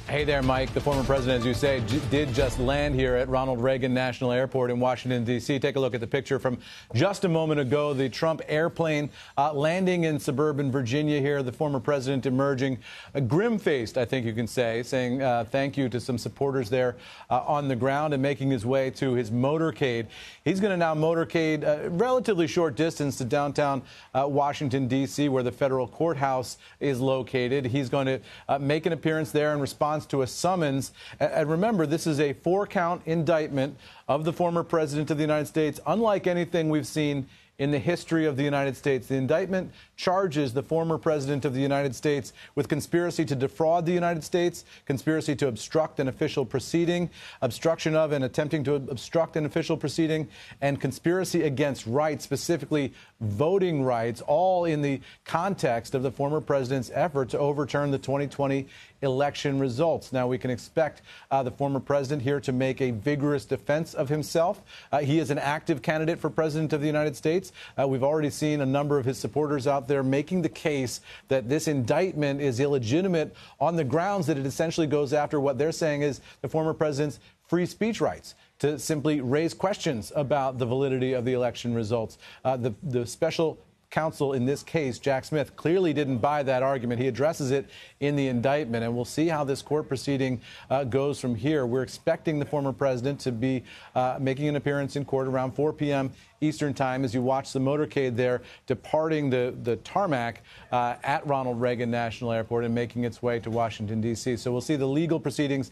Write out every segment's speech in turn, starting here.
Hey there, Mike. The former president, as you say, did just land here at Ronald Reagan National Airport in Washington, D.C. Take a look at the picture from just a moment ago. The Trump airplane landing in suburban Virginia here. The former president emerging grim-faced, I think you can say, saying thank you to some supporters there on the ground and making his way to his motorcade. He's going to now motorcade a relatively short distance to downtown Washington, D.C., where the federal courthouse is located. He's going to make an appearance there in response to a summons. And remember, this is a 4-count indictment of the former president of the United States, unlike anything we've seen in the history of the United States. The indictment charges the former president of the United States with conspiracy to defraud the United States, conspiracy to obstruct an official proceeding, obstruction of and attempting to obstruct an official proceeding, and conspiracy against rights, specifically voting rights, all in the context of the former president's effort to overturn the 2020 election results. Now, we can expect the former president here to make a vigorous defense of himself. He is an active candidate for president of the United States. We've already seen a number of his supporters out there making the case that this indictment is illegitimate on the grounds that it essentially goes after what they're saying is the former president's free speech rights to simply raise questions about the validity of the election results. The special counsel in this case, Jack Smith, clearly didn't buy that argument. He addresses it in the indictment, and we'll see how this court proceeding goes from here. We're expecting the former president to be making an appearance in court around 4 p.m. Eastern time as you watch the motorcade there departing the tarmac at Ronald Reagan National Airport and making its way to Washington, D.C. So we'll see the legal proceedings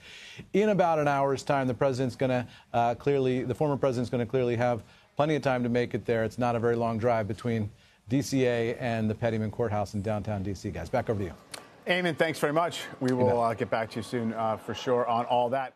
in about an hour's time. The president's going to the former president's going to clearly have plenty of time to make it there. It's not a very long drive between DCA and the Pettyman Courthouse in downtown D.C. Guys, back over to you. Eamon, thanks very much. We will get back to you soon for sure on all that.